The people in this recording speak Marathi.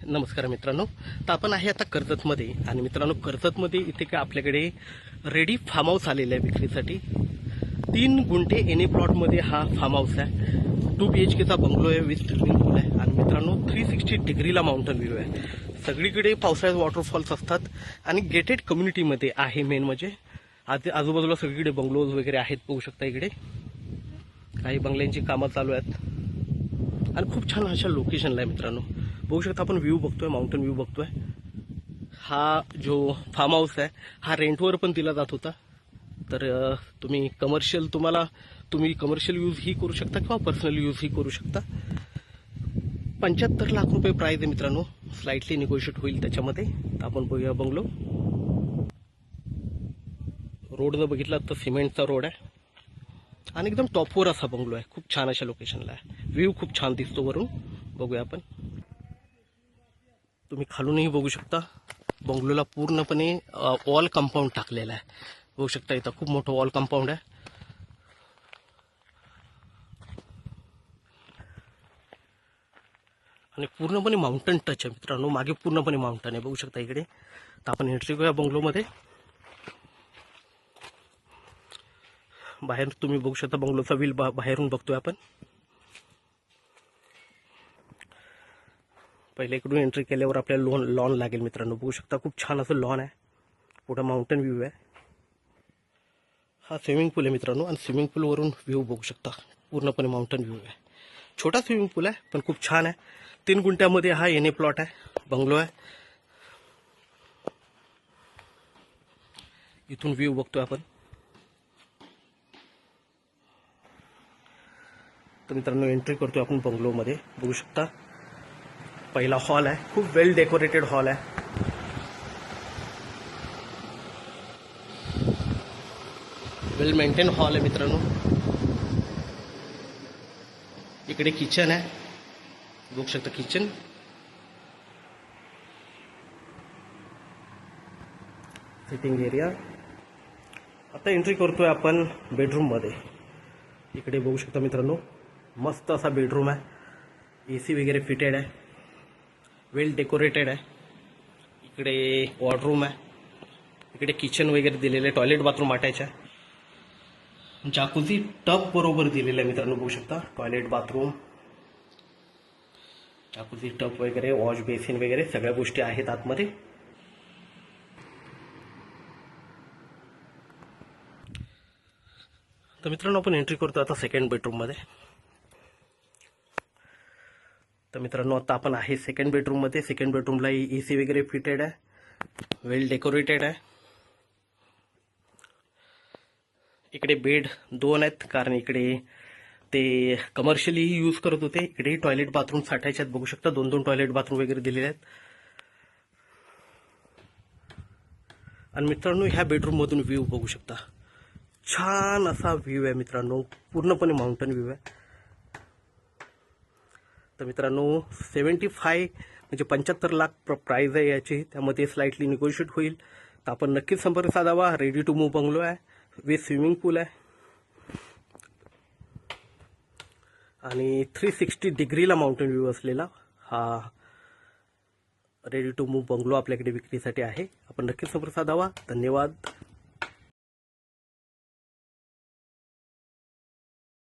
नमस्कार मित्रांनो. तर आपण आहे आता कर्जतमध्ये आणि मित्रांनो कर्जतमध्ये इथे काय आपल्याकडे रेडी फार्म हाऊस आलेला आहे विक्रीसाठी. 3 गुंठे एने प्लॉटमध्ये हा फार्म हाऊस आहे. 2 BHKचा बंगलो आहे विथ स्विमिंग पूल आहे आणि मित्रांनो 360 डिग्रीला माउंटन व्ह्यू आहे. सगळीकडे पावसाळ्यात वॉटरफॉल्स असतात आणि गेटेड कम्युनिटीमध्ये आहे. मेन म्हणजे आजूबाजूला सगळीकडे बंगलोज वगैरे आहेत. बघू शकता इकडे काही बंगल्यांची कामं चालू आहेत आणि खूप छान अशा लोकेशनला आहे मित्रांनो. बघू शकता आपण व्ह्यू बघतोय, माउंटन व्ह्यू बघतोय. हा जो फार्म हाऊस आहे हा रेंटवर पण दिला जात होता. तर तुम्ही कमर्शियल यूज ही करू शकता किंवा पर्सनल यूज ही करू शकता. 75 लाख रुपये प्राइस आहे मित्रांनो. स्लाइटली निगोशिएट होईल त्याच्यामध्ये. तर आपण बघूया बंगलो. रोड जर बघितला तर सिमेंटचा रोड आहे आणि एकदम टॉपवर असा बंगलो आहे. खूप छान अशा लोकेशनला आहे. व्ह्यू खूप छान दिसतो वरून. बघूया आपण. तुम्ही खालूनही बघू शकता. बंगलोला पूर्णपणे वॉल कंपाऊंड टाकलेला आहे. बघू शकता इथं खूप मोठं वॉल कंपाऊंड आहे आणि पूर्णपणे माउंटन टच आहे मित्रांनो. मागे पूर्णपणे माउंटन आहे. बघू शकता इकडे. तर आपण एंट्री करूया बंगलोमध्ये. बाहेर तुम्ही बघू शकता बंगलोचा व्ह्यू बाहेरून बघतोय आपण. पहिले इकडून एंट्री केल्यावर आपल्याला लॉन लागेल मित्रांनो. बघू शकता खूप छान असं लॉन आहे. पुढे माउंटन व्ह्यू आहे. हा स्विमिंग पूल आहे मित्रांनो आणि स्विमिंग पूलवरून व्ह्यू बघू शकता. पूर्णपणे माउंटन व्ह्यू आहे. छोटा स्विमिंग पूल आहे पण खूप छान आहे. 3 गुंठ्यामध्ये हा एने प्लॉट आहे, बंगलो आहे. इथून व्ह्यू बघतोय आपण. तर मित्रांनो एंट्री करतोय आपण बंगलोमध्ये. बघू शकता पहिला हॉल आहे. खूप वेल डेकोरेटेड हॉल आहे. वेल मेंटेन हॉल आहे मित्रांनो. इकडे किचन आहे. बघू शकता किचन. Sitting area. आता एंट्री करतोय आपण बेडरूम मध्ये. इकडे बघू शकता मित्रांनो मस्त असा बेडरूम आहे. AC वगैरे फिटेड आहे. वेल डेकोरेटेड आहे. इकडे वॉर्डरूम आहे. इकडे किचन वगैरे दिलेलं आहे. टॉयलेट बाथरूम अटॅच आहे. जाकुझी टब बरोबर दिलेलं आहे मित्रांनो. बघू शकता टॉयलेट बाथरूम, जाकुझी टब वगैरे, वॉश बेसिन वगैरे सगळ्या गोष्टी आहेत आतमध्ये. तर मित्रांनो आपण एंट्री करतो आता सेकंड बेडरूम मध्ये. तर मित्रांनो आता आपण आहे सेकंड बेडरूम मध्ये. सेकंड बेडरूमला AC वगैरे फिटेड आहे. वेल डेकोरेटेड आहे. इकडे बेड 2 आहेत कारण इकडे ते कमर्शियली यूज करत होते. इकडे टॉयलेट बाथरूम साठायचे आहेत. बघू शकता 2-2 टॉयलेट बाथरूम वगैरे दिलेले आहेत. आणि मित्रांनो ह्या बेडरूम मधून व्ह्यू बघू शकता. छान असा व्ह्यू आहे मित्रांनो. पूर्णपणे माउंटन व्ह्यू आहे. तर मित्रांनो 75 म्हणजे 75 लाख प्राइस आहे याची. त्यामध्ये स्लाइटली निगोशिएट होईल. तर आपण नक्कीच संपर्क साधावा. रेडी टू मूव्ह बंगलो आहे विथ स्विमिंग पूल आहे आणि 360 डिग्रीला माउंटन व्ह्यू असलेला हा रेडी टू मूव्ह बंगलो आपल्याकडे विक्रीसाठी आहे. आपण नक्कीच संपर्क साधावा. धन्यवाद.